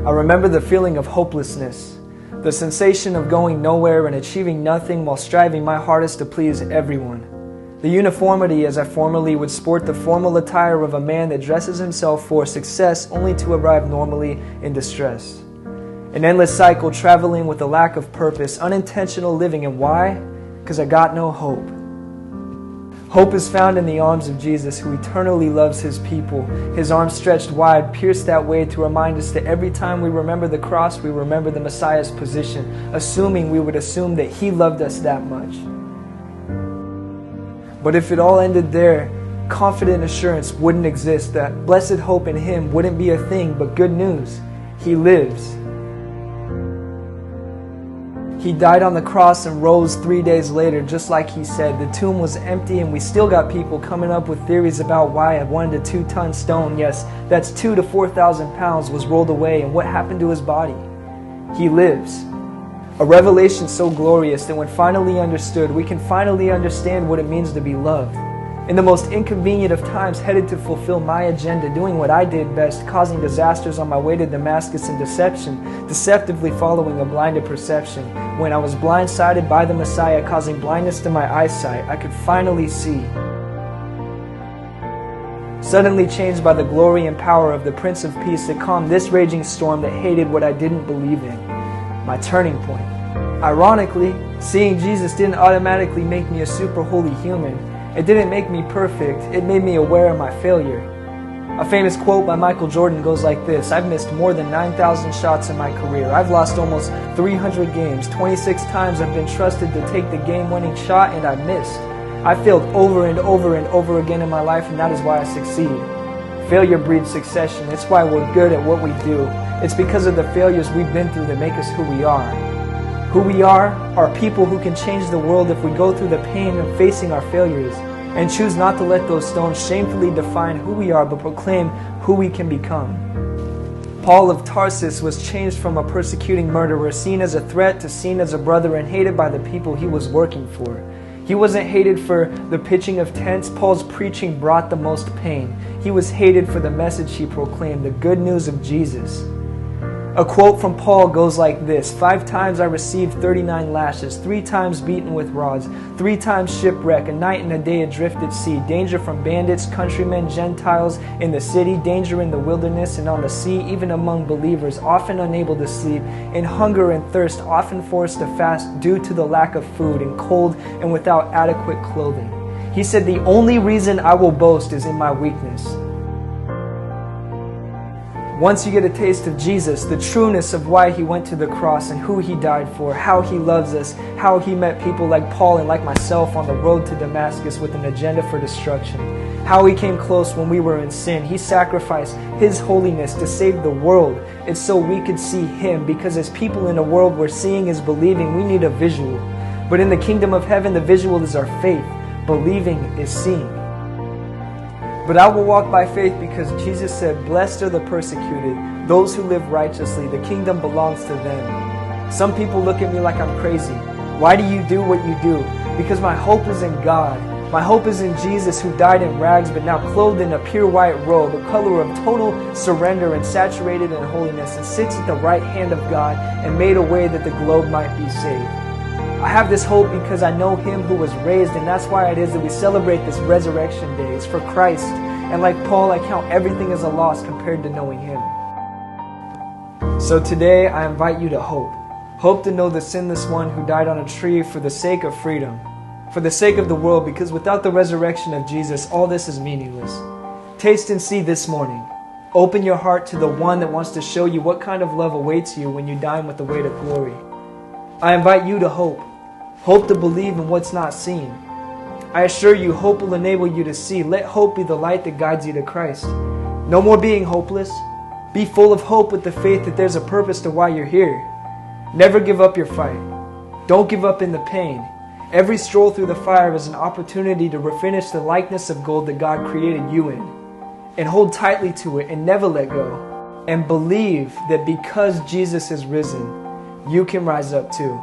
I remember the feeling of hopelessness, the sensation of going nowhere and achieving nothing while striving my hardest to please everyone. The uniformity as I formerly would sport the formal attire of a man that dresses himself for success only to arrive normally in distress. An endless cycle traveling with a lack of purpose, unintentional living, and why? Because I got no hope. Hope is found in the arms of Jesus, who eternally loves His people. His arms stretched wide, pierced that way to remind us that every time we remember the cross, we remember the Messiah's position, assuming we would assume that He loved us that much. But if it all ended there, confident assurance wouldn't exist, that blessed hope in Him wouldn't be a thing, but good news, He lives. He died on the cross and rose 3 days later, just like He said. The tomb was empty and we still got people coming up with theories about why a 1 to 2 ton stone, yes, that's 2,000 to 4,000 pounds, was rolled away and what happened to His body. He lives. A revelation so glorious that when finally understood, we can finally understand what it means to be loved. In the most inconvenient of times, headed to fulfill my agenda, doing what I did best, causing disasters on my way to Damascus in deception, deceptively following a blinded perception. When I was blindsided by the Messiah, causing blindness to my eyesight, I could finally see. Suddenly changed by the glory and power of the Prince of Peace that calmed this raging storm that hated what I didn't believe in. My turning point. Ironically, seeing Jesus didn't automatically make me a super holy human. It didn't make me perfect, it made me aware of my failure. A famous quote by Michael Jordan goes like this: I've missed more than 9,000 shots in my career. I've lost almost 300 games. 26 times I've been trusted to take the game-winning shot and I missed. I failed over and over and over again in my life, and that is why I succeed. Failure breeds succession. It's why we're good at what we do. It's because of the failures we've been through that make us who we are. Who we are people who can change the world if we go through the pain of facing our failures and choose not to let those stones shamefully define who we are, but proclaim who we can become. Paul of Tarsus was changed from a persecuting murderer, seen as a threat, to seen as a brother and hated by the people he was working for. He wasn't hated for the pitching of tents. Paul's preaching brought the most pain. He was hated for the message he proclaimed, the good news of Jesus. A quote from Paul goes like this: 5 times I received 39 lashes, 3 times beaten with rods, 3 times shipwreck, a night and a day adrift at sea, danger from bandits, countrymen, Gentiles in the city, danger in the wilderness and on the sea, even among believers, often unable to sleep, in hunger and thirst, often forced to fast due to the lack of food, in cold and without adequate clothing. He said, the only reason I will boast is in my weakness. Once you get a taste of Jesus, the trueness of why He went to the cross and who He died for, how He loves us, how He met people like Paul and like myself on the road to Damascus with an agenda for destruction, how He came close when we were in sin. He sacrificed His holiness to save the world. It's so we could see Him, because as people in a world where seeing is believing, we need a visual. But in the kingdom of heaven, the visual is our faith. Believing is seeing. But I will walk by faith, because Jesus said, blessed are the persecuted, those who live righteously. The kingdom belongs to them. Some people look at me like I'm crazy. Why do you do what you do? Because my hope is in God. My hope is in Jesus, who died in rags but now clothed in a pure white robe, a color of total surrender and saturated in holiness, and sits at the right hand of God and made a way that the globe might be saved. I have this hope because I know Him who was raised, and that's why it is that we celebrate this resurrection day. It's for Christ. And like Paul, I count everything as a loss compared to knowing Him. So today, I invite you to hope. Hope to know the sinless one who died on a tree for the sake of freedom, for the sake of the world, because without the resurrection of Jesus, all this is meaningless. Taste and see this morning. Open your heart to the one that wants to show you what kind of love awaits you when you dine with the weight of glory. I invite you to hope. Hope to believe in what's not seen. I assure you, hope will enable you to see. Let hope be the light that guides you to Christ. No more being hopeless. Be full of hope with the faith that there's a purpose to why you're here. Never give up your fight. Don't give up in the pain. Every stroll through the fire is an opportunity to refinish the likeness of gold that God created you in. And hold tightly to it and never let go. And believe that because Jesus is risen, you can rise up too.